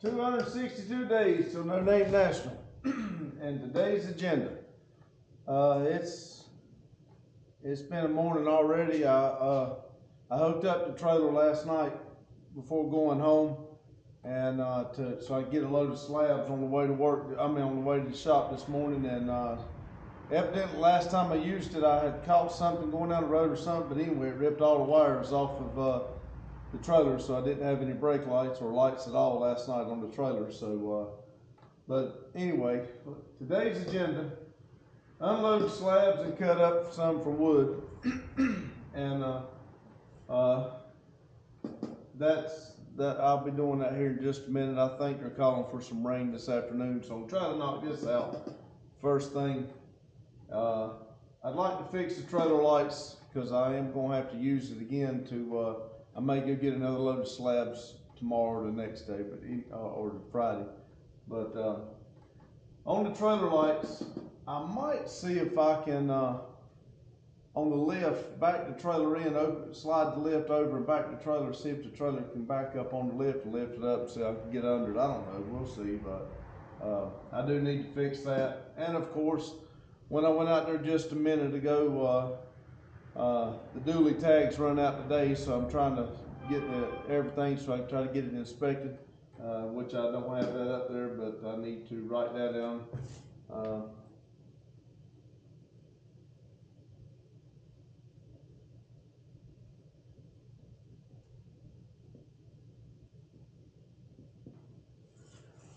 262 days till Notre Dame National. And today's agenda. It's been a morning already. I hooked up the trailer last night before going home, and so I could get a load of slabs on the way to work. On the way to the shop this morning, and evidently last time I used it, I had caught something going down the road or something. But anyway, it ripped all the wires off of the trailer, so I didn't have any brake lights or lights at all last night on the trailer. So, but anyway, today's agenda: unload slabs and cut up some for wood, and that I'll be doing that here in just a minute. I think they're calling for some rain this afternoon, so I'm trying to knock this out first thing. I'd like to fix the trailer lights because I am going to have to use it again to. I may go get another load of slabs tomorrow or the next day, or Friday. But on the trailer lights, I might see if I can, on the lift, back the trailer in, slide the lift over and back the trailer, see if the trailer can back up on the lift and lift it up and see if I can get under it. I don't know, we'll see, but I do need to fix that. And of course, when I went out there just a minute ago, the dually tags run out today, so I'm trying to get everything so I can try to get it inspected, which I don't have that up there, but I need to write that down.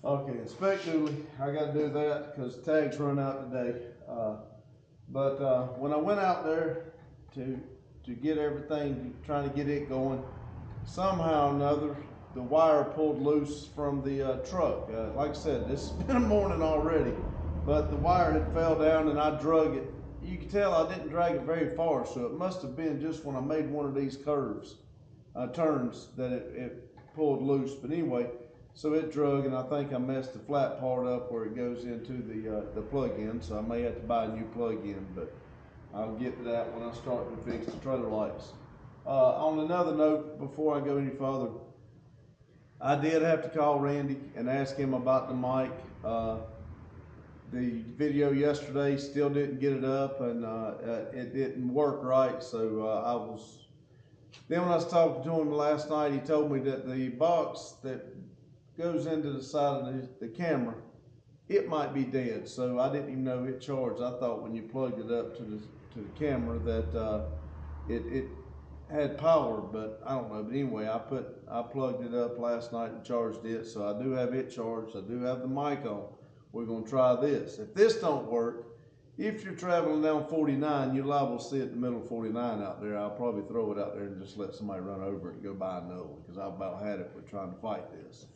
Okay, inspect dually. I got to do that because tags run out today. But when I went out there to get everything, trying to get it going, somehow or another, the wire pulled loose from the truck. Like I said, this has been a morning already, but the wire had fell down and I drug it. You can tell I didn't drag it very far, so it must have been just when I made one of these turns, that it pulled loose. But anyway, so it drug, and I think I messed the flat part up where it goes into the plug-in, so I may have to buy a new plug-in, but I'll get to that when I start to fix the trailer lights. On another note, before I go any further, I did have to call Randy and ask him about the mic. The video yesterday still didn't get it up, and it didn't work right, so then when I was talking to him last night, he told me that the box that goes into the side of the camera, it might be dead, so I didn't even know it charged. I thought when you plugged it up to the camera that it had power, but I don't know. But anyway, I plugged it up last night and charged it, so I do have it charged. I do have the mic on. We're gonna try this. If this don't work, if you're traveling down 49, you're liable to see it in the middle of 49 out there. I'll probably throw it out there and just let somebody run over it and go buy another one, because I've about had it with trying to fight this.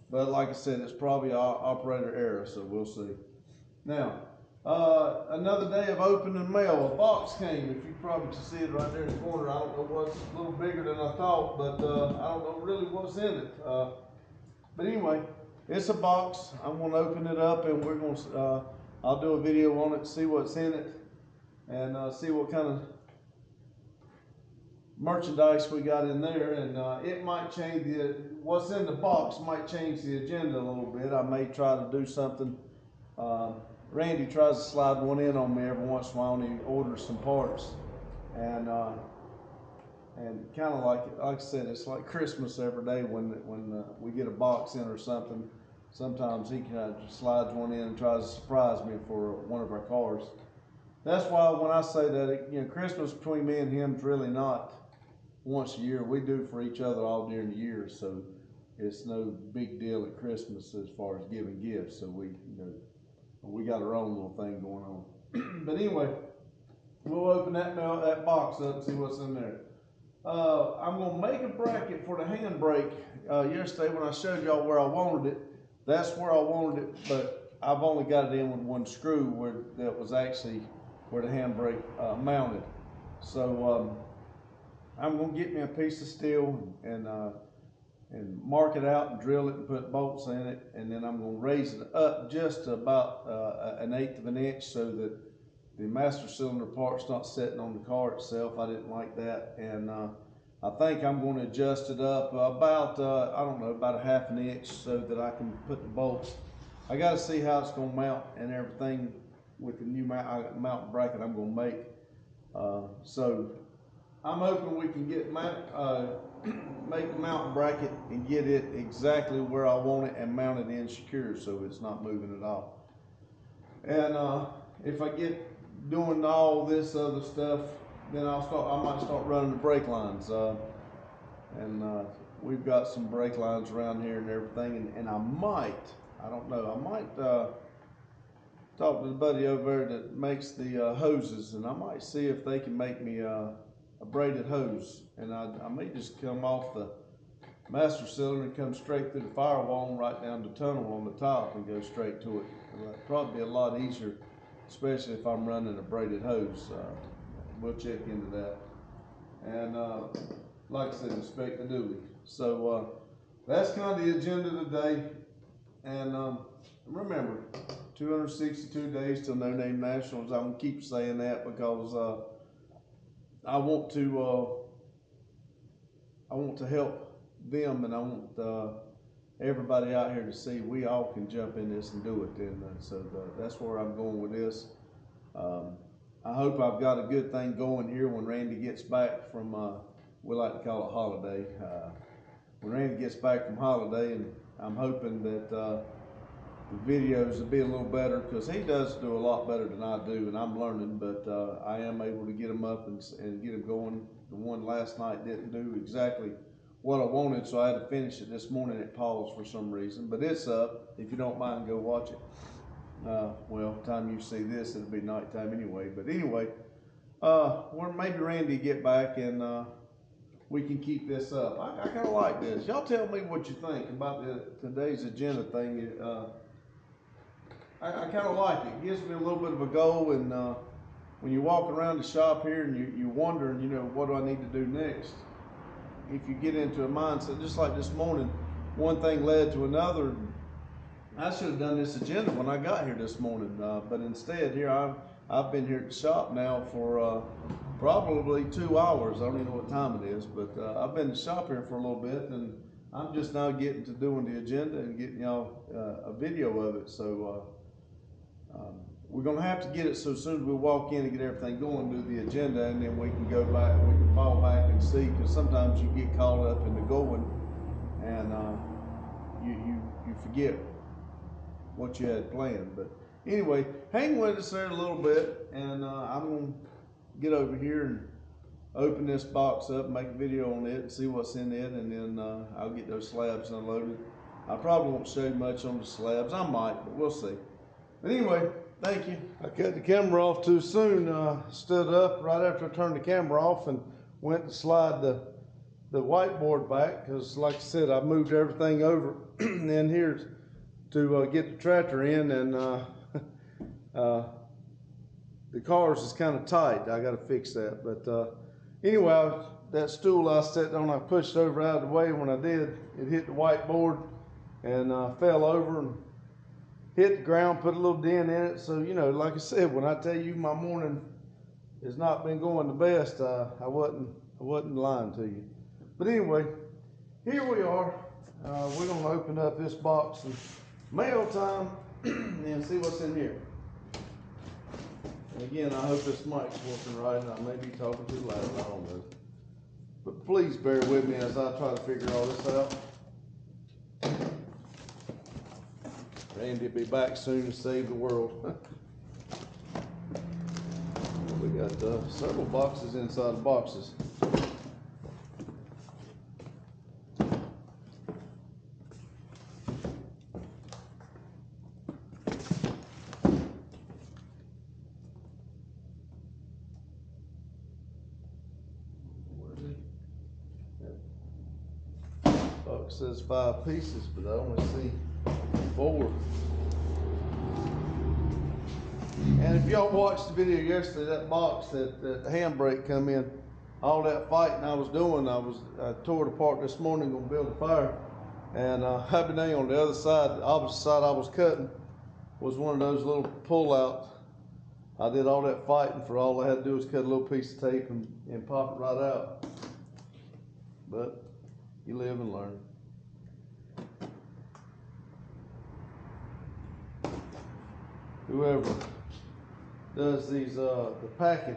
But like I said, it's probably operator error, so we'll see. Now, another day of opening mail. A box came. If you probably can see it right there in the corner. I don't know what's a little bigger than I thought, but I don't know really what's in it. But anyway, it's a box. I'm going to open it up, and we're going to. I'll do a video on it, see what's in it, and see what kind of merchandise we got in there, and it might change what's in the box might change the agenda a little bit. I may try to do something. Randy tries to slide one in on me every once in a while, and he orders some parts, and kind of like I said, it's like Christmas every day when we get a box in or something. Sometimes he kind of just slides one in and tries to surprise me for one of our cars. That's why when I say that, Christmas between me and him is really not once a year. We do for each other all during the year, so it's no big deal at Christmas as far as giving gifts. So we got our own little thing going on. But anyway, we'll open that box up and see what's in there. I'm gonna make a bracket for the handbrake. Yesterday when I showed y'all where I wanted it, that's where I wanted it, but I've only got it in with one screw that was actually where the handbrake mounted. So I'm gonna get me a piece of steel and mark it out and drill it and put bolts in it, and then I'm gonna raise it up just about 1/8 of an inch so that the master cylinder part's not sitting on the car itself. I didn't like that, and I think I'm going to adjust it up about, I don't know, about a half an inch so that I can put the bolts. I got to see how it's going to mount and everything with the new mount bracket I'm going to make. So I'm hoping we can get make the mounting bracket and get it exactly where I want it and mount it in secure so it's not moving at all. And if I get doing all this other stuff, then I might start running the brake lines. We've got some brake lines around here and everything, and I don't know, I might talk to the buddy over there that makes the hoses, and I might see if they can make me a braided hose. And I may just come off the master cylinder and come straight through the firewall and right down the tunnel on the top and go straight to it. It'll probably be a lot easier, especially if I'm running a braided hose. We'll check into that. And like I said, inspect the dually. So that's kind of the agenda today. And remember, 262 days till No Name Nationals. I'm gonna keep saying that because I want to help them, and I want everybody out here to see we all can jump in this and do it. And so that's where I'm going with this. I hope I've got a good thing going here when Randy gets back from, we like to call it holiday. When Randy gets back from holiday, and I'm hoping that the videos will be a little better, because he does do a lot better than I do, and I'm learning, but I am able to get them up and get them going. The one last night didn't do exactly what I wanted, so I had to finish it this morning. It paused for some reason, but it's up. If you don't mind, go watch it. Well, time you see this, it'll be nighttime anyway. But anyway, maybe Randy get back and we can keep this up. I kind of like this. Y'all tell me what you think about today's agenda thing. I kind of like it. It gives me a little bit of a goal, and when you walk around the shop here and you're wondering, you know, what do I need to do next? If you get into a mindset, just like this morning, one thing led to another. I should have done this agenda when I got here this morning, but instead here I've been here at the shop now for probably 2 hours. I don't even know what time it is, but I've been in the shop here for a little bit, and I'm just now getting to doing the agenda and getting y'all a video of it. So we're gonna have to get it so as soon as we walk in and get everything going, do the agenda, and then we can go back, we can fall back and see, because sometimes you get caught up in the going and you forget what you had planned. But anyway, hang with us there a little bit, and I'm gonna get over here and open this box up and make a video on it and see what's in it, and then I'll get those slabs unloaded. I probably won't show you much on the slabs. I might, but we'll see. But anyway, thank you. I cut the camera off too soon. Stood up right after I turned the camera off and went to slide the whiteboard back, because like I said, I moved everything over in here to get the tractor in, and the cars is kind of tight. I got to fix that. But anyway, that stool I sat on, I pushed over out of the way. When I did, it hit the whiteboard and fell over and hit the ground, put a little dent in it. So, you know, like I said, when I tell you my morning has not been going the best, I wasn't lying to you. But anyway, here we are. We're going to open up this box and mail time and see what's in here. And again, I hope this mic's working right, and I may be talking too loud, I don't know. But please bear with me as I try to figure all this out. Randy will be back soon to save the world. We got several boxes inside the boxes. Box says 5 pieces, but I only see 4. And if y'all watched the video yesterday, that box that the handbrake come in, all that fighting I was doing, I tore it apart this morning, gonna build a fire. And Happy Day on the other side, the opposite side I was cutting, was one of those little pull out. I did all that fighting for all I had to do was cut a little piece of tape and pop it right out. but you live and learn. Whoever does these, the packing,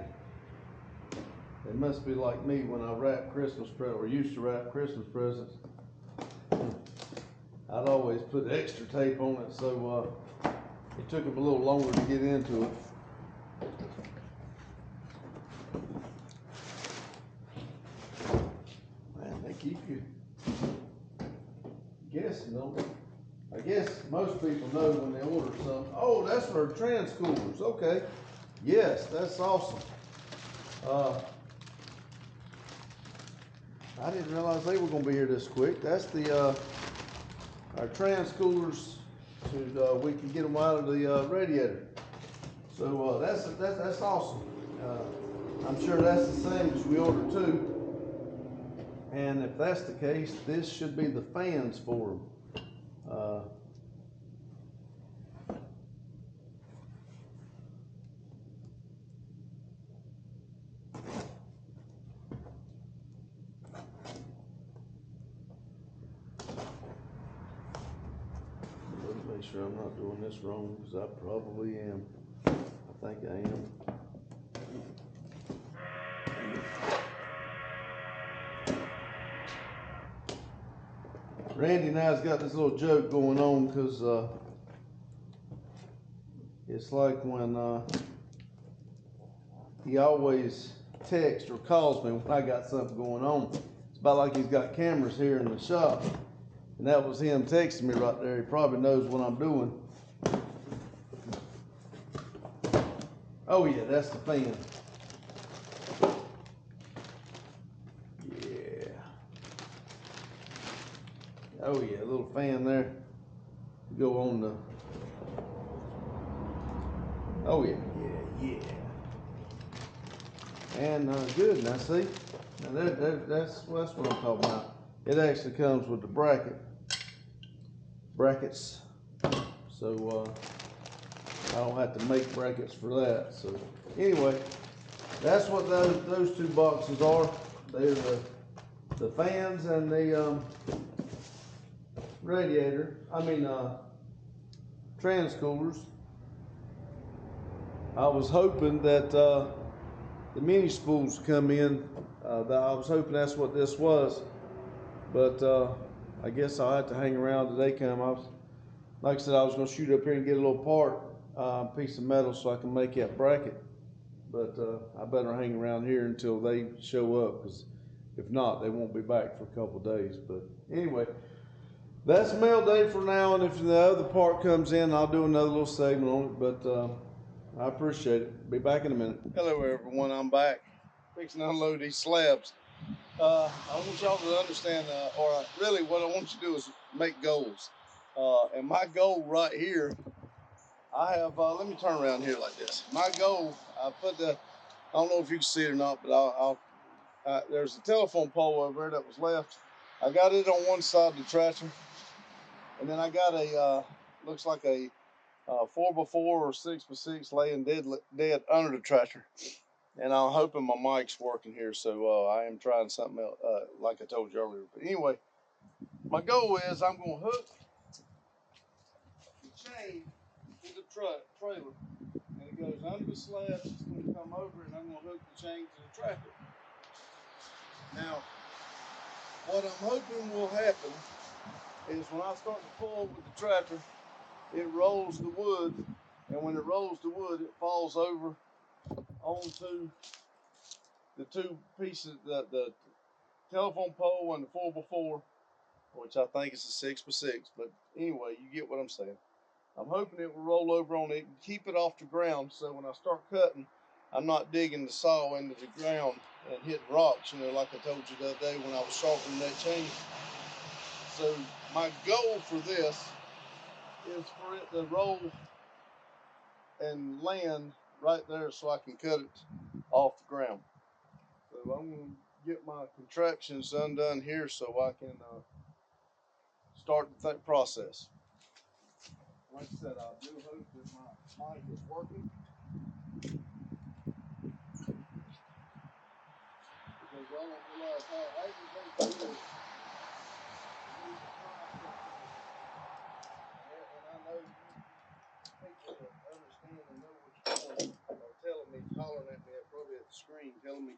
they must be like me when I wrap Christmas presents, or used to wrap Christmas presents. I'd always put extra tape on it, so it took them a little longer to get into it. Man, they keep you guessing, don't they? I guess most people know when they order something. Oh, that's for trans coolers. Okay. Yes, that's awesome. I didn't realize they were going to be here this quick. That's the our trans coolers, so we can get them out of the radiator. So that's awesome. I'm sure that's the same as we ordered too. And if that's the case, this should be the fans for them. Let me make sure I'm not doing this wrong, because I probably am. I think I am. Randy and I's got this little joke going on, because it's like when he always texts or calls me when I got something going on. It's about like he's got cameras here in the shop, and that was him texting me right there. He probably knows what I'm doing. Oh yeah, that's the fan. Yeah. Oh yeah, a little fan there. Go on the. Oh yeah, yeah. And good. Now see, now that's what I'm talking about. It actually comes with the brackets, so I don't have to make brackets for that. So anyway, that's what those two boxes are. They're the fans and the radiator. I mean trans coolers. I was hoping that the mini spools come in. I was hoping that's what this was, but I guess I'll have to hang around till they come. Like I said, I was going to shoot up here and get a little piece of metal so I can make that bracket. But I better hang around here until they show up, because if not, they won't be back for a couple of days. But anyway, that's mail day for now, and if the other part comes in, I'll do another little segment on it. But I appreciate it. Be back in a minute. Hello, everyone. I'm back. Fixing to unload these slabs. I want y'all to understand, or really what I want you to do is make goals. And my goal right here, I have, let me turn around here like this. My goal, I don't know if you can see it or not, but there's a telephone pole over there that was left. I got it on one side of the tractor, and then I got looks like a 4x4 or 6x6 laying dead under the tractor. And I'm hoping my mic's working here, so I am trying something else, like I told you earlier. But anyway, my goal is I'm going to hook the chain to the trailer, and it goes under the slab. It's going to come over, and I'm going to hook the chain to the tractor. Now, what I'm hoping will happen is when I start to pull with the tractor, it rolls the wood, and when it rolls the wood, it falls over onto the two pieces, the telephone pole and the 4x4, which I think is a 6x6. But anyway, you get what I'm saying. I'm hoping it will roll over on it and keep it off the ground, so when I start cutting, I'm not digging the saw into the ground and hitting rocks, like I told you the other day when I was sharpening that chain. So my goal for this is for it to roll and land right there so I can cut it off the ground. So I'm going to get my contraptions undone here so I can start the process. Like I said, I do hope that my mic is working, because y'all don't realize I know people that understand and know what you're doing are telling me, hollering at me, probably at the screen, telling me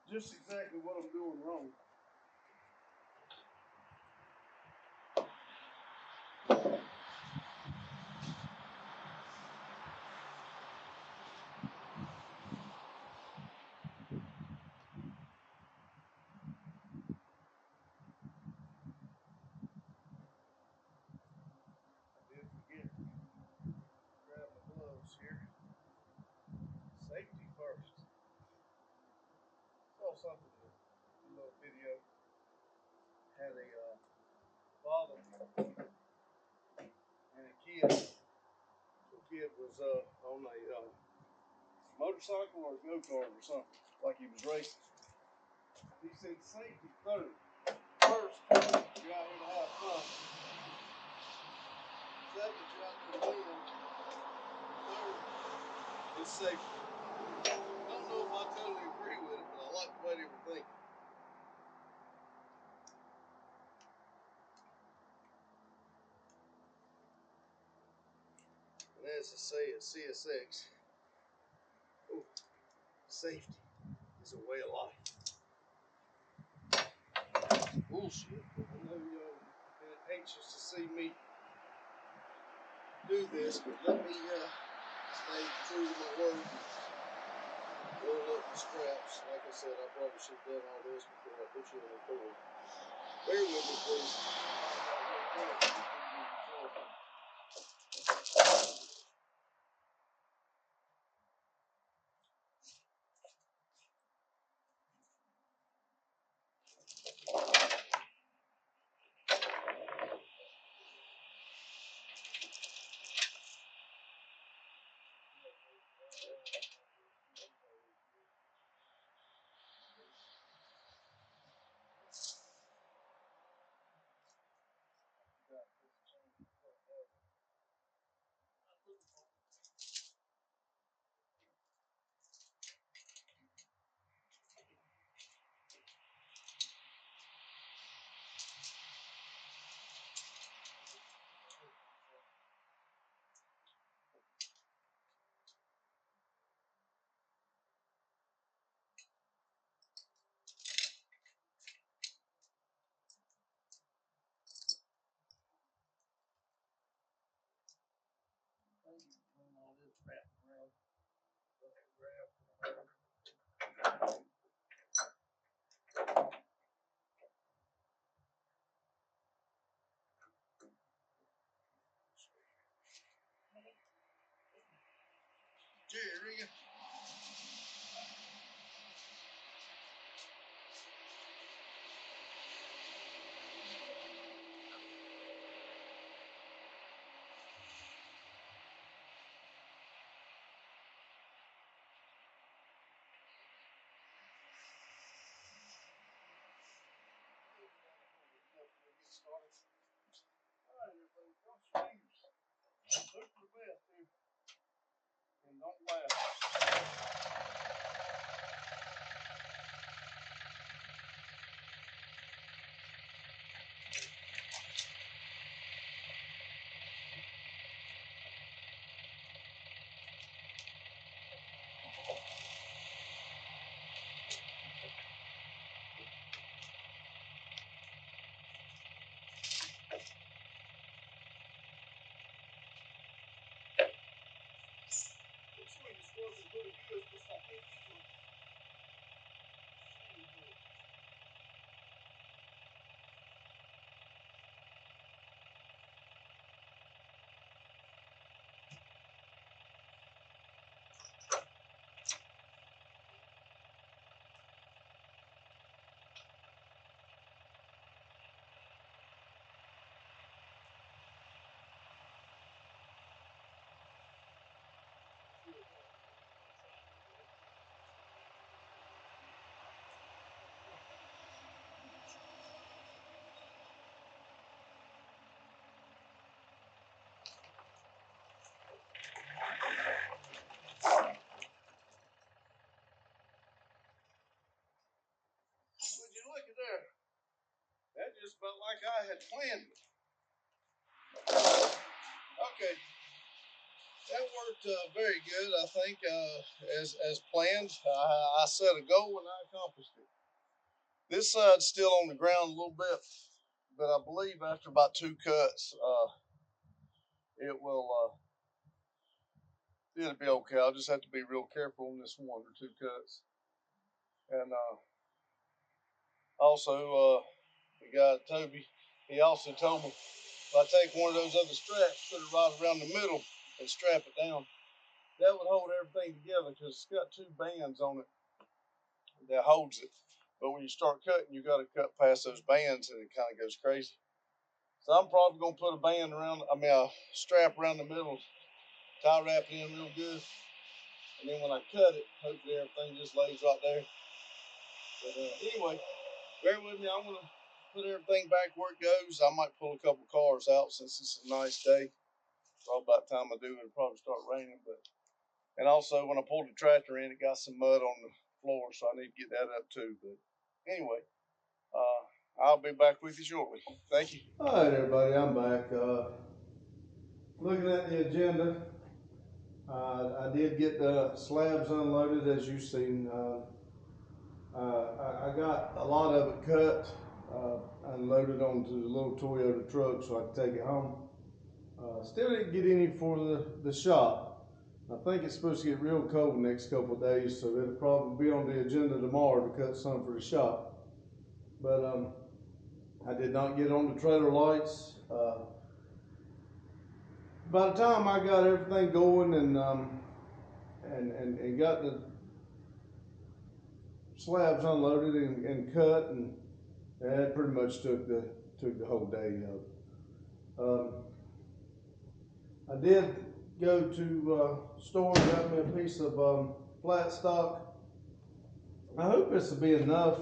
just exactly what I'm doing wrong. I did forget to grab my gloves here. Safety first. Saw something in a little video. Had a father and a kid. The kid was on a motorcycle or a go-kart or something, like he was racing. He said safety third. First, you're out here to have fun. Second, you're out there to win. Third is safety. I don't know if I totally agree with it, but I like the way they were thinking. And as I say at CSX, safety is a way of life. Bullshit. I know y'all been anxious to see me do this, but let me stay true to my word. Roll up the straps. Like I said, I probably should have done all this before I put you in the cord. Bear with me, please. All this wrapping around. Jerry. Alright, everybody, cross your fingers. Look for the best here. And don't laugh. Swing is working. about like I had planned it. Okay, that worked very good. I think as planned. I set a goal and I accomplished it. This side's still on the ground a little bit, but I believe after about 2 cuts, it will it'll be okay. I'll just have to be real careful on this 1 or 2 cuts. And also, the guy Toby, he also told me if I take one of those other straps, put it right around the middle, and strap it down, that would hold everything together because it's got 2 bands on it that holds it. But when you start cutting, you got to cut past those bands, and it kind of goes crazy. So I'm probably gonna put a strap around the middle, tie wrap it in real good, and then when I cut it, hopefully everything just lays right there. But anyway, bear with me. I'm gonna put everything back where it goes. I might pull a couple cars out since it's a nice day. Probably about the time I do, it'll probably start raining. And also when I pulled the tractor in, it got some mud on the floor, so I need to get that up too. But anyway, I'll be back with you shortly. Thank you. All right, everybody, I'm back. Looking at the agenda, I did get the slabs unloaded, as you've seen. I got a lot of it cut, unloaded onto the little Toyota truck so I could take it home. Still didn't get any for the shop. I think it's supposed to get real cold the next couple of days, so it'll probably be on the agenda tomorrow to cut some for the shop. But I did not get on the trailer lights. By the time I got everything going and got the slabs unloaded and cut, and that pretty much took the whole day up. I did go to store and got me a piece of flat stock. I hope this will be enough.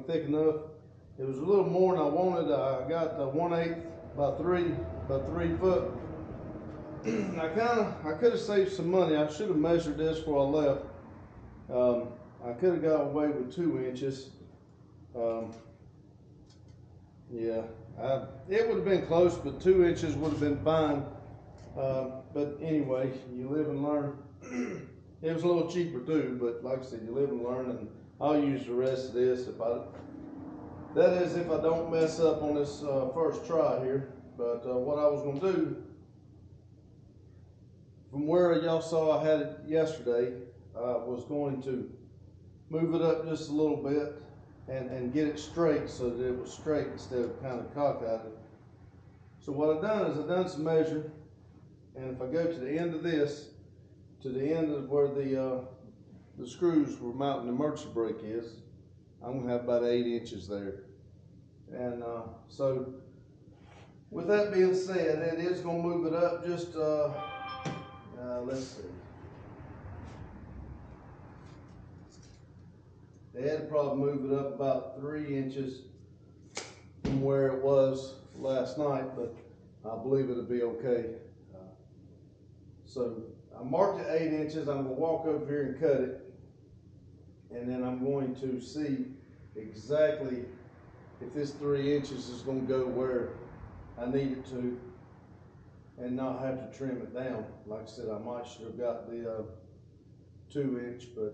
Thick enough. It was a little more than I wanted. I got 1/8 by 3 foot. I could have saved some money. I should have measured this before I left. I could have got away with 2 inches. Yeah, it would have been close, but 2 inches would have been fine. But anyway, you live and learn. It was a little cheaper too, but like I said, you live and learn, and I'll use the rest of this if I don't mess up on this first try here. But what I was gonna do, from where y'all saw I had it yesterday, was going to move it up just a little bit and get it straight so that it was straight instead of kind of cockeyed. So what I've done is I've done some measuring, and if I go to the end of this, to the end of where the screws were mounting the emergency brake is, I'm gonna have about 8 inches there. And so with that being said, it is gonna move it up just, let's see. They had to probably move it up about 3 inches from where it was last night, but I believe it'll be okay. So I marked it 8 inches. I'm gonna walk over here and cut it, and then I'm going to see exactly if this 3 inches is gonna go where I need it to, and not have to trim it down. Like I said, I might should have got the 2 inch, but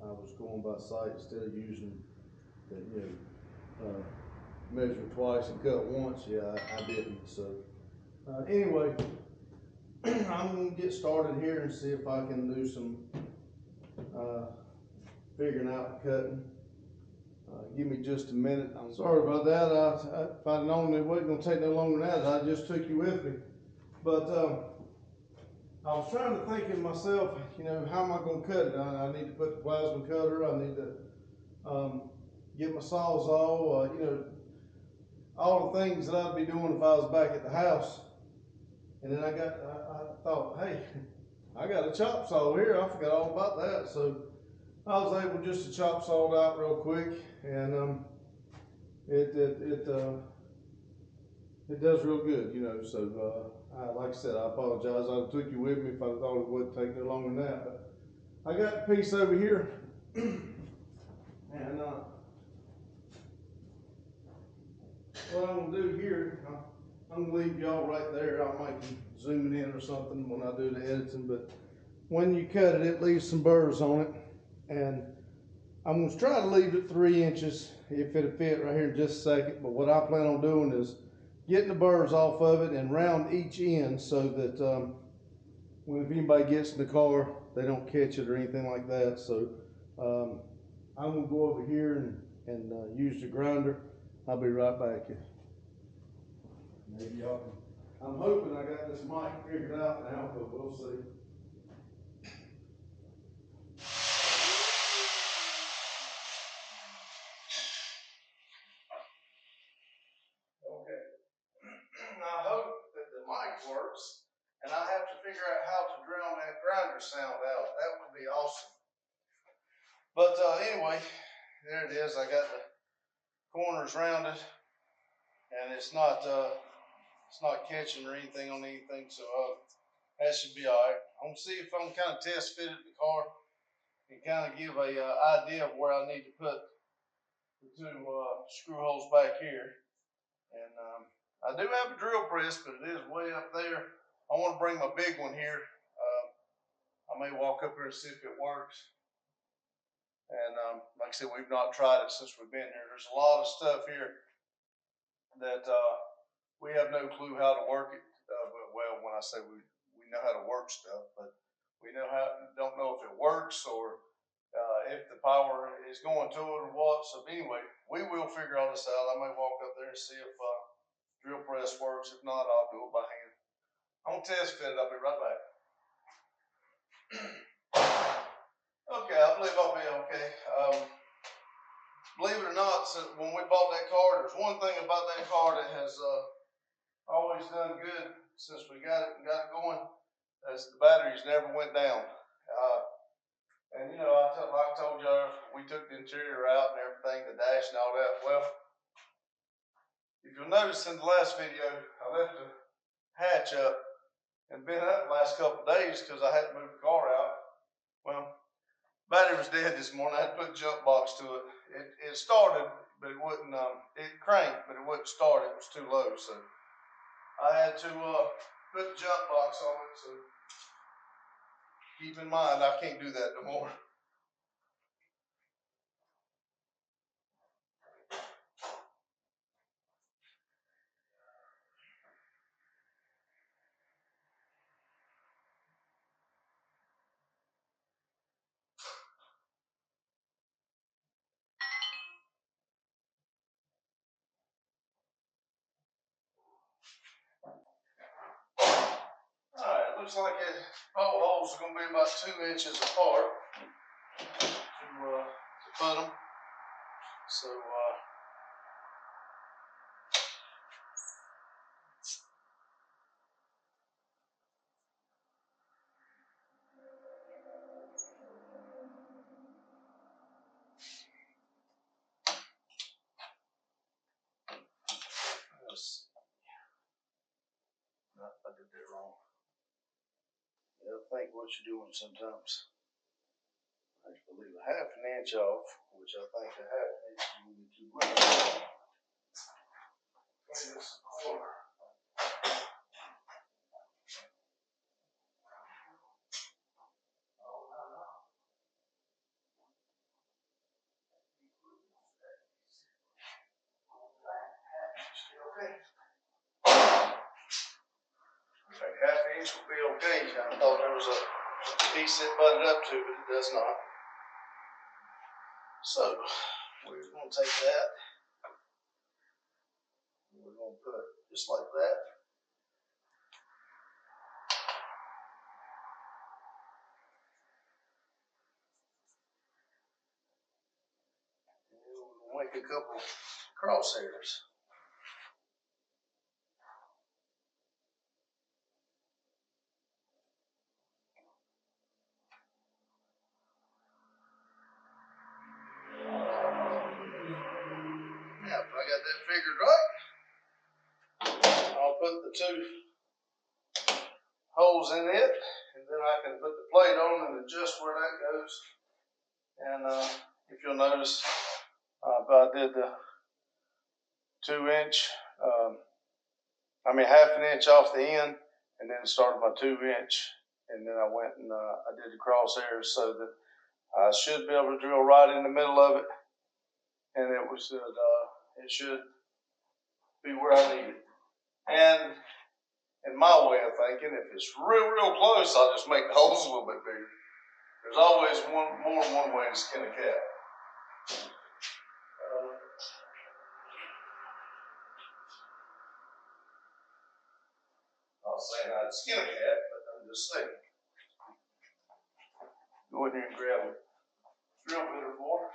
I was going by sight instead of using the, measure twice and cut once. Yeah, I didn't. So anyway, I'm gonna get started here and see if I can do some figuring out cutting. Give me just a minute. I'm sorry about that. If I'd known it wasn't gonna take no longer than that, I just took you with me. But I was trying to think of myself, how am I gonna cut it? I need to put the plasma cutter. I need to get my Sawzall. All the things that I'd be doing if I was back at the house. And then I thought, hey, I got a chop saw here. I forgot all about that. So I was able just to chop saw it out real quick, and it does real good, So like I said, I apologize. I took you with me if I thought it wouldn't take no longer than that. But I got the piece over here, and what I'm gonna do here, I'm gonna leave y'all right there. I might be zooming in or something when I do the editing, but when you cut it, it leaves some burrs on it. And I'm gonna try to leave it 3 inches if it'll fit right here in just a second. But what I plan on doing is getting the burrs off of it and round each end so that when if anybody gets in the car, they don't catch it or anything like that. So I'm gonna go over here and use the grinder. I'll be right back. Maybe y'all can. I'm hoping I got this mic figured out now, but we'll see. Okay. I hope that the mic works, and I have to figure out how to drown that grinder sound out. That would be awesome. But anyway, there it is. I got the corners rounded, and it's not catching or anything on anything, so that should be all right. I'm gonna see if I can kind of test fit it in the car and kind of give a idea of where I need to put the two screw holes back here. And I do have a drill press, but it is way up there. I want to bring my big one here. I may walk up here and see if it works. And like I said, we've not tried it since we've been here. There's a lot of stuff here that we have no clue how to work it. But, well, when I say we know how to work stuff, but we don't know if it works or if the power is going to it or what. So anyway, we will figure all this out. I may walk up there and see if drill press works. If not, I'll do it by hand. I'm gonna test fit it. I'll be right back. Okay, I believe I'll be okay. Believe it or not, when we bought that car, there's one thing about that car that has always done good since we got it going. As the batteries never went down. And you know, like I told you, we took the interior out and everything, the dash and all that. Well, if you'll notice in the last video, I left the hatch up and been up the last couple of days because I had to move the car out. Well, battery was dead this morning. I had to put a jump box to it. It started, but it wouldn't. It cranked, but it wouldn't start. It was too low, so I had to put the jump box on it. So keep in mind, I can't do that no more. Alright, looks like bolt holes are going to be about 2 inches apart to put them. So, let's see. No, I did that wrong. You think what you're doing sometimes. I have to leave a half an inch off, which I think a half an inch is going to be too much. This corner. Half inch will be okay. I thought there was a piece that butted up to it, but it does not. So we're going to take that. We're going to put it just like that. And we'll make a couple crosshairs. Now, if I got that figured right, I'll put the two holes in it, and then I can put the plate on and adjust where that goes. And if you'll notice, I did the 2-inch, half an inch off the end, and then started my 2-inch, and then I went and I did the crosshairs so that I should be able to drill right in the middle of it, and it should be where I need it. And in my way of thinking, if it's real close, I'll just make the holes a little bit bigger. There's always more than one way to skin a cat. I was saying I'd skin a cat, but I'm just saying. Go in here and grab a drill bit or more.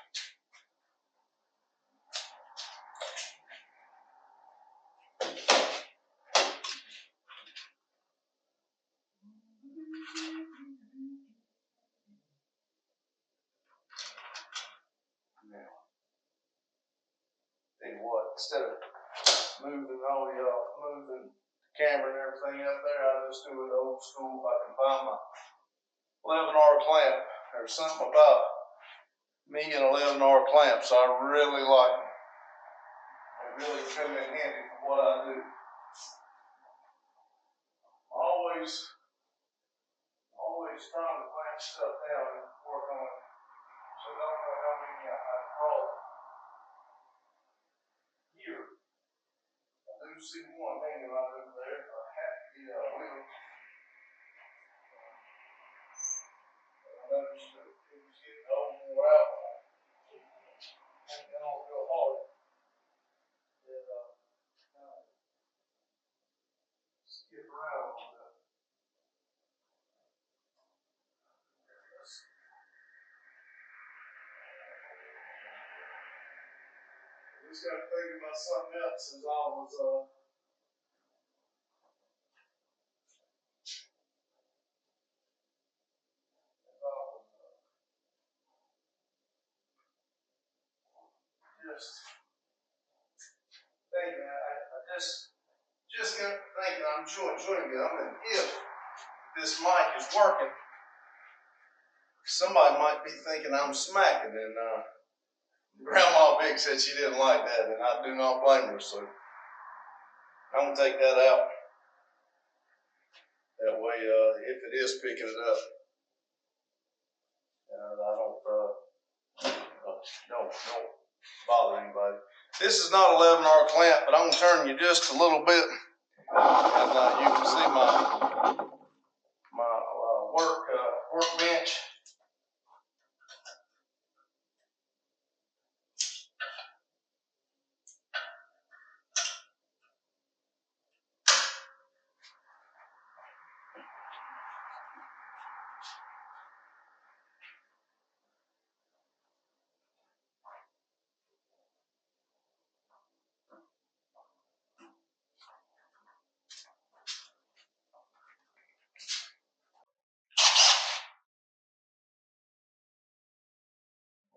Now, tell you what, instead of moving the camera and everything up there, I just do it old school. If I can find my 11R clamp. There's something about me and 11R clamps I really like them. They really come in handy for what I do. Always trying to clamp stuff down and work on it. So I don't know how many I brought here. I do see one hanging right over there. If I have to get out, I will. I noticed that it was getting old and wore out. Hanging on real hard. Skip around a little bit. Just got to think about something else as I was just thinking. I just got thinking. I'm enjoying it. I mean, if this mic is working, somebody might be thinking I'm smacking, and Grandma Vic said she didn't like that, and I do not blame her. So I'm gonna take that out. That way, if it is picking it up, I don't bother anybody. This is not 11R clamp, but I'm gonna turn you just a little bit, and you can see my workbench.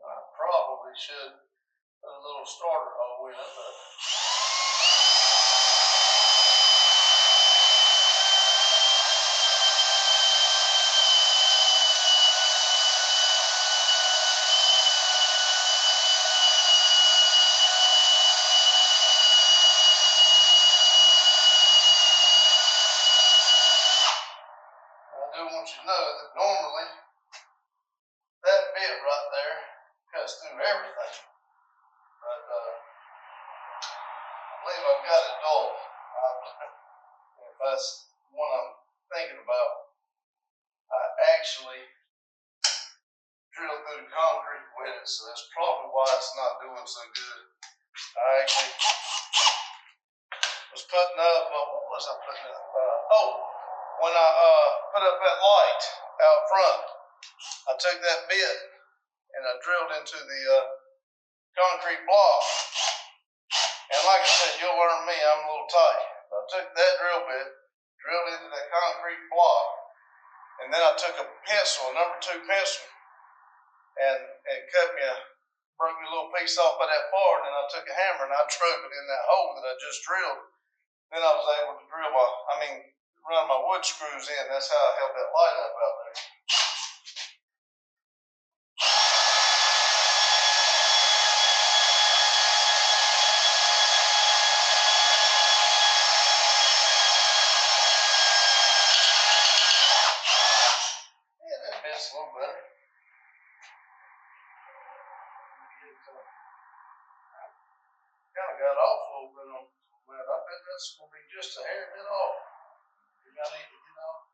I probably should put a little starter hole in it, but I do want you to know that normally that bit right there cuts through everything. But I believe I've got it dull. If that's what I'm thinking about, I actually drilled through the concrete with it, so that's probably why it's not doing so good. I actually was putting up, what was I putting up? When I put up that light out front, I took that bit and I drilled into the concrete block. And like I said, you'll learn me, I'm a little tight. I took that drill bit, drilled into that concrete block, and then I took a pencil, a number 2 pencil, and broke me a little piece off by that part, and then I took a hammer and I drove it in that hole that I just drilled. Then I was able to run my wood screws in. That's how I held that light up out there. kind of got off a little bit on that. I bet that's going to be just a hair bit off. You got to get off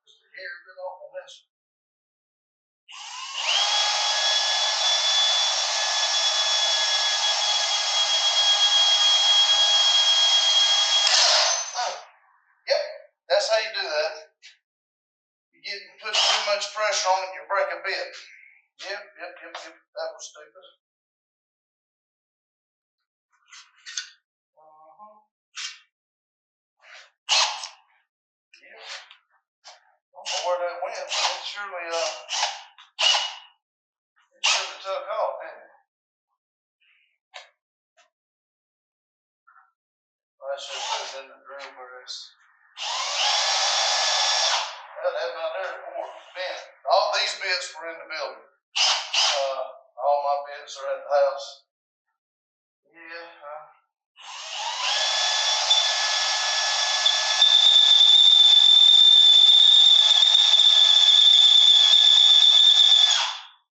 just a hair bit off on this. Yep, that's how you do that. You put too much pressure on it, you break a bit. Yep. That was stupid. Yep. I don't know where that went, but it surely took off, didn't it? I should put it in the drill press. That right there, bent. All these bits were in the building. All my bits are at the house. Yeah.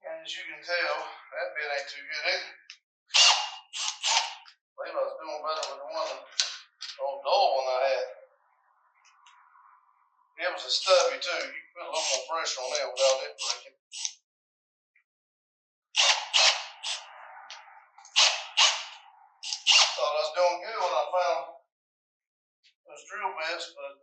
And as you can tell, that bit ain't too good either. I believe I was doing better with the one, the old dull one I had. It was a stubby too. You can put a little more pressure on it without it breaking. Thought I was doing good when I found those drill bits, but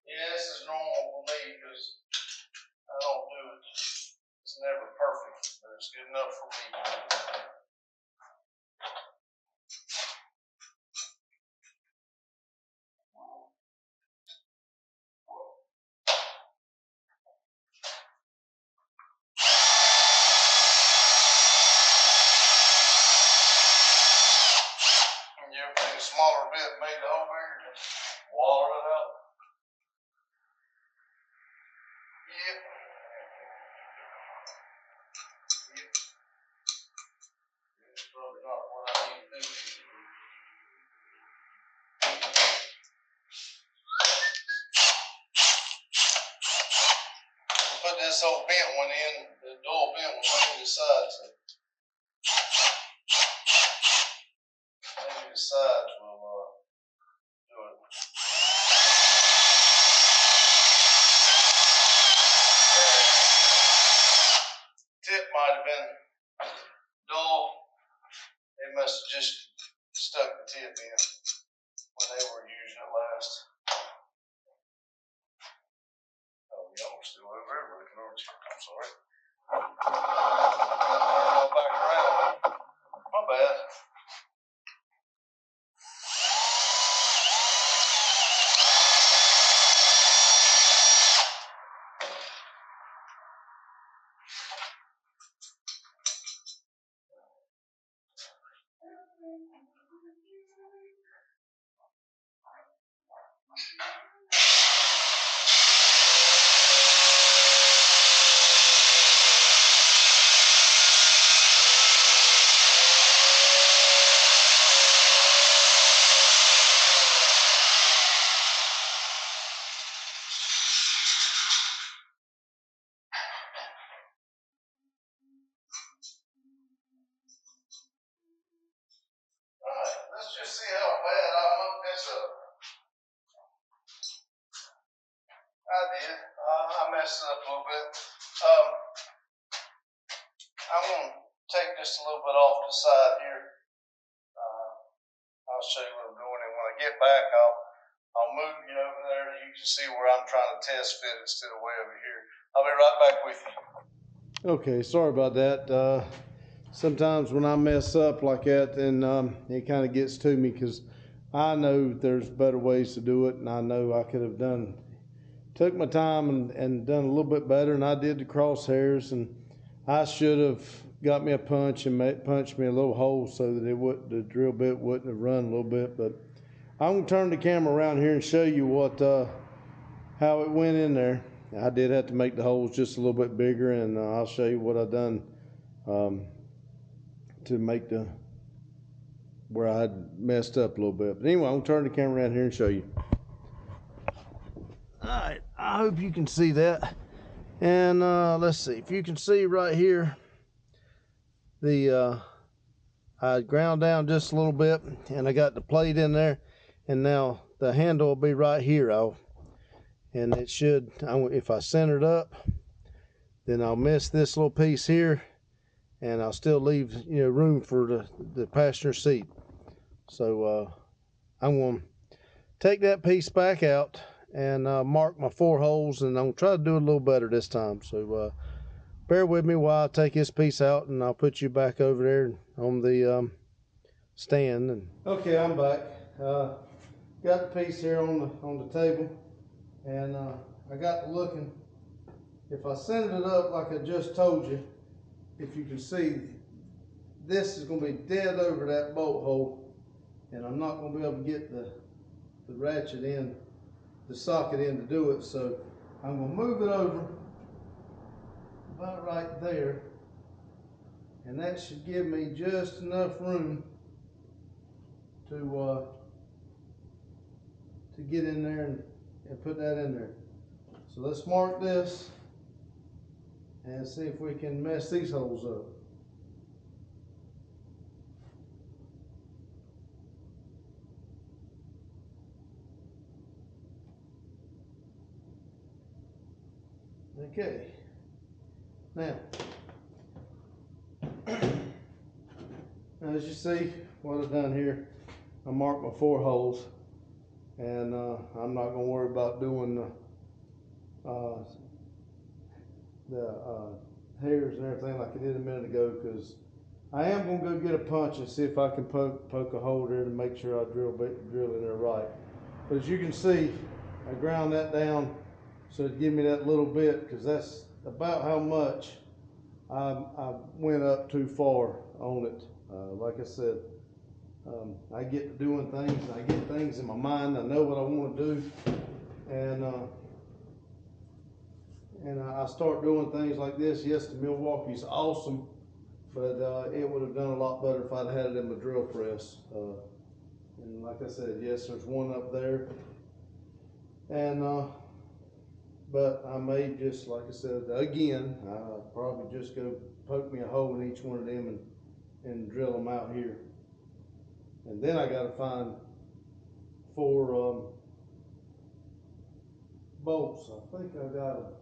yeah, this is normal for me because I don't do it. It's never perfect, but it's good enough for me. And you ever take a smaller bit and made the whole bigger, just waller it out? Yep. It's probably not what I need to do. Put this old bent one in, the dual bent one on the sides. Maybe the sides will do it. Tip might have been dull. They must have just stuck the tip in when they were using it last. Oh, y'all still over there looking, aren't you? I'm sorry. All back around. My bad. Alright, let's just see how bad I mucked this up. I did. I messed it up a little bit. I'm going to take just a little bit off the side here. I'll show you what I'm doing, and when I get back, I'll I'll move you over there and you can see where I'm trying to test fit instead of way over here. I'll be right back with you. Okay, sorry about that. Sometimes when I mess up like that, then it kind of gets to me because I know there's better ways to do it, and I know I could have took my time and done a little bit better, and I did the crosshairs, and I should have got me a punch and punched me a little hole so that the drill bit wouldn't have run a little bit. But I'm gonna turn the camera around here and show you how it went in there. I did have to make the holes just a little bit bigger, and I'll show you what I done to make where I messed up a little bit. But anyway, I'm gonna turn the camera around here and show you. All right, I hope you can see that. And let's see if you can see right here. I ground down just a little bit, and I got the plate in there, and now the handle will be right here. And it should, if I center it up, then I'll miss this little piece here, and I'll still leave room for the passenger seat. So I'm going to take that piece back out and mark my 4 holes, and I'm going to try to do it a little better this time. So bear with me while I take this piece out, and I'll put you back over there on the stand. Okay, I'm back. Got the piece here on the table, and I got to looking. If I centered it up like I just told you, if you can see, this is going to be dead over that bolt hole, and I'm not going to be able to get the ratchet in, the socket in to do it. So I'm going to move it over about right there, and that should give me just enough room to get in there and put that in there. So let's mark this and see if we can mess these holes up. Okay, now as you see what I've done here, I marked my 4 holes, and I'm not going to worry about doing the hairs and everything like I did a minute ago, because I am going to go get a punch and see if I can poke a hole there to make sure I drill in there right. But as you can see, I ground that down so it give me that little bit, because that's about how much I went up too far on it. Like I said, I get to doing things, and I get things in my mind. I know what I want to do, and I start doing things like this. Yes, the Milwaukee's awesome, but it would have done a lot better if I'd had it in my drill press. And like I said, yes, there's one up there, and but I may just, like I said, again, probably just go poke me a hole in each one of them and drill them out here. And then I got to find 4 bolts. I think I got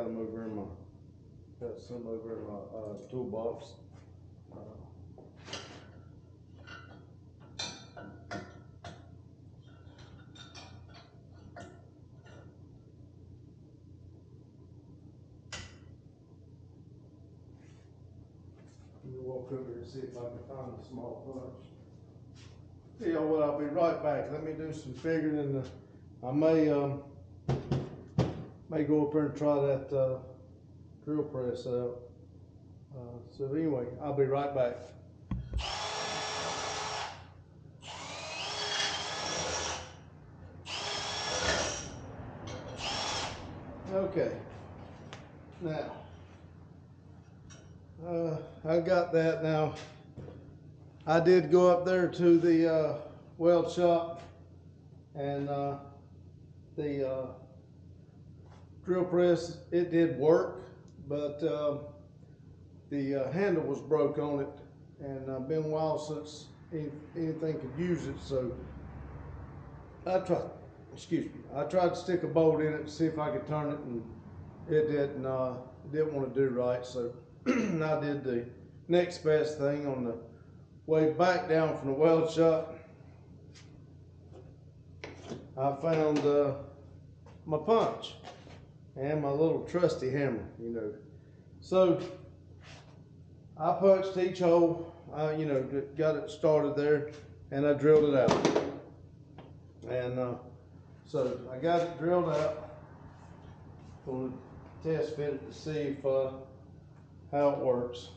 them over in got some over in my toolbox. Let me walk over and see if I can find a small punch. You know what? I'll be right back. Let me do some figuring, and I may go up there and try that drill press out. So anyway, I'll be right back. Okay, now I got that. Now I did go up there to the weld shop, and the drill press, it did work, but the handle was broke on it, and been a while since anything could use it. So I tried to stick a bolt in it to see if I could turn it, and it didn't want to do right. So I did the next best thing on the way back down from the weld shop. I found my punch and my little trusty hammer, you know. So I punched each hole, you know, got it started there, and I drilled it out. And so I got it drilled out. Going to test fit it to see if how it works.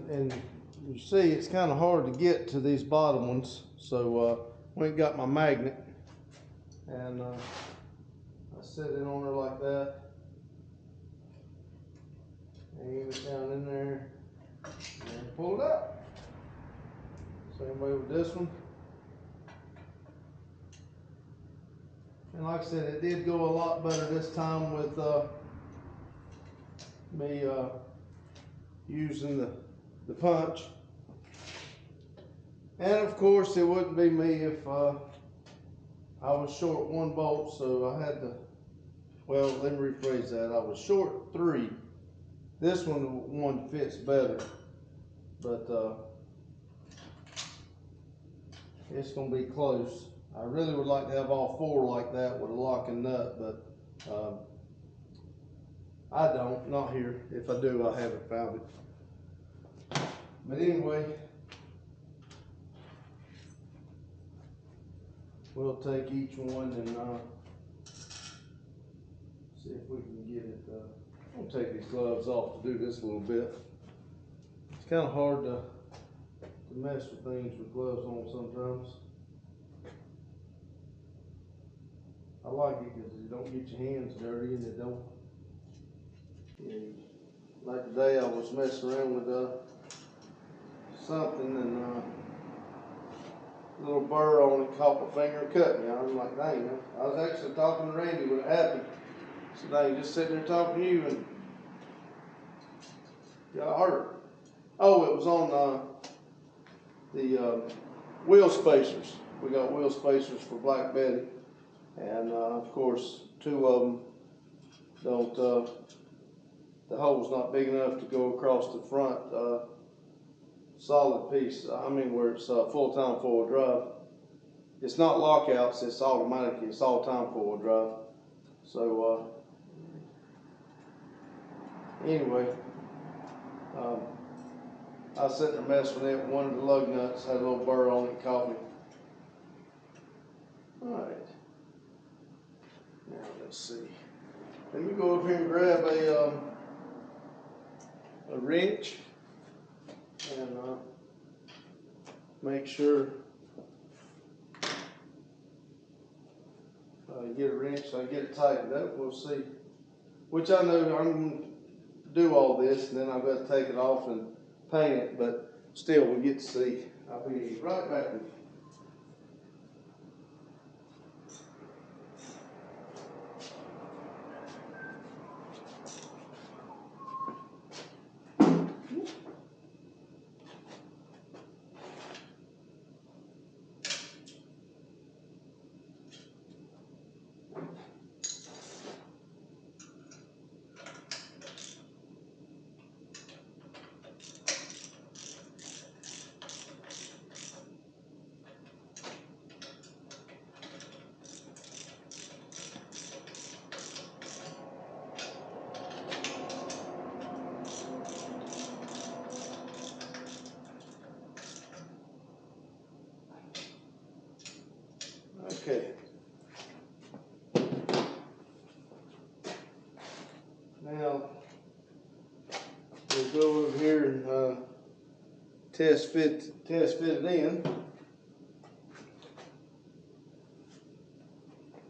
And you see it's kind of hard to get to these bottom ones, so went and got my magnet, and I set it on there like that, aim it down in there, and pull it out. Same way with this one. And like I said, it did go a lot better this time with me using the punch. And of course, it wouldn't be me if I was short one bolt, so I had to, well, let me rephrase that. I was short 3. This one fits better, but it's gonna be close. I really would like to have all 4 like that with a lock and nut, but I don't, not here. If I do, I haven't found it. But anyway, we'll take each one and see if we can get it. I'm gonna take these gloves off to do this a little bit. It's kind of hard to mess with things with gloves on sometimes. I like it because you don't get your hands dirty and it don't. And like today, I was messing around with something and a little burr on it caught my finger and cut me. I'm like, dang. I was actually talking to Randy when it happened. So dang, just sitting there talking to you and got hurt. Oh, it was on the wheel spacers. We got wheel spacers for Black Betty. And of course, 2 of them don't, the hole's not big enough to go across the front solid piece. I mean, where it's full-time four-wheel drive. It's not lockouts, it's automatic, it's all-time four-wheel drive. So anyway, I was sitting there messing with it. One of the lug nuts had a little burr on it, caught me. All right. Now let's see. Let me go over here and grab a wrench and make sure get a wrench so I get it tightened up. We'll see. Which I know I'm going to do all this and then I've got to take it off and paint it, but still we'll get to see. I'll be right back with you. Okay. Now we'll go over here and test fit it in.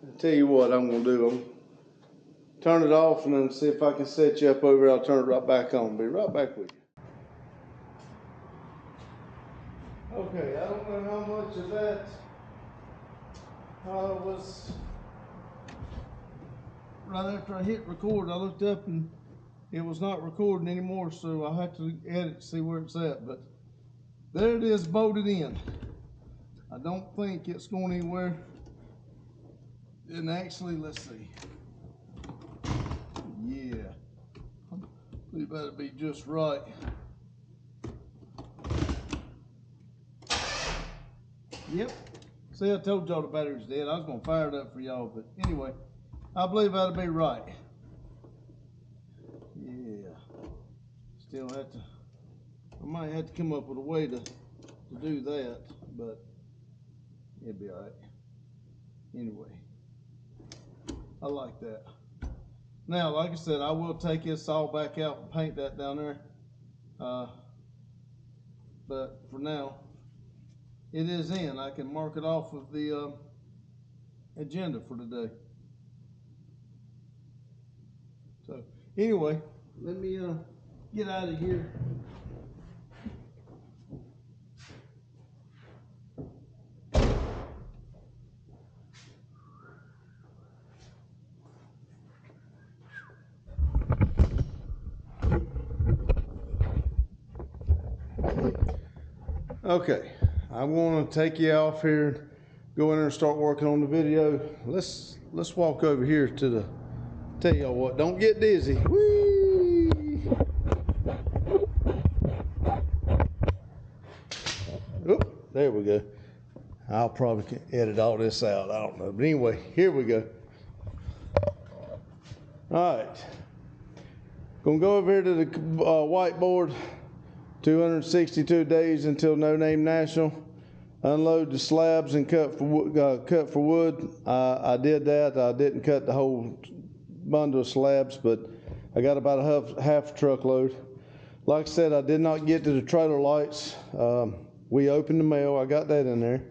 I'll tell you what I'm gonna do. I'm turn it off and then see if I can set you up over here. I'll turn it right back on. Be right back with you. Okay, I don't know how much of that was right after I hit record. I looked up and it was not recording anymore, so I have to edit to see where it's at. But there it is, bolted in. I don't think it's going anywhere. And actually, let's see. Yeah, believe that'll be just right. Yep. See, I told y'all the battery was dead. I was gonna fire it up for y'all, but anyway, I believe that'll be right. Yeah. Still have to, I might have to come up with a way to do that, but it'll be all right. Anyway, I like that. Now, like I said, I will take this saw back out and paint that down there. But for now, it is in. I can mark it off of the agenda for today. So anyway, let me get out of here. Okay, I'm going to take you off here, go in there and start working on the video. Let's walk over here to the, tell y'all what, don't get dizzy. Whee! Oop, there we go. I'll probably edit all this out, I don't know. But anyway, here we go. All right, gonna go over here to the whiteboard. 262 days until No Name National. Unload the slabs and cut for wood. I did that. I didn't cut the whole bundle of slabs, but I got about a half truckload. Like I said, I did not get to the trailer lights. We opened the mail. I got that in there.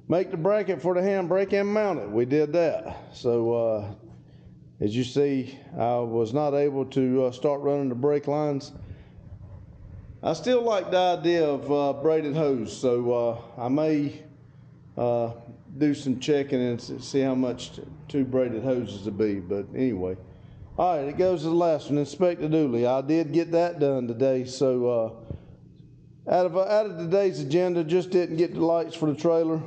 Make the bracket for the handbrake and mount it. We did that. So as you see, I was not able to start running the brake lines. I still like the idea of braided hose, so I may do some checking and see how much two braided hoses will be. But anyway, all right, it goes to the last one, Inspector Dooley. I did get that done today, so out of today's agenda, just didn't get the lights for the trailer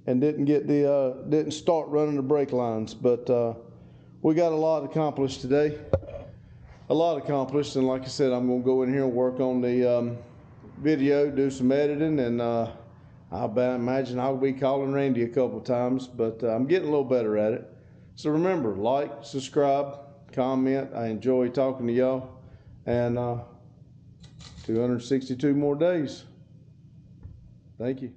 and didn't start running the brake lines. But we got a lot accomplished today. A lot accomplished, and like I said, I'm going to go in here and work on the video, do some editing, and I imagine I'll be calling Randy a couple times, but I'm getting a little better at it. So remember, like, subscribe, comment. I enjoy talking to y'all, and 262 more days. Thank you.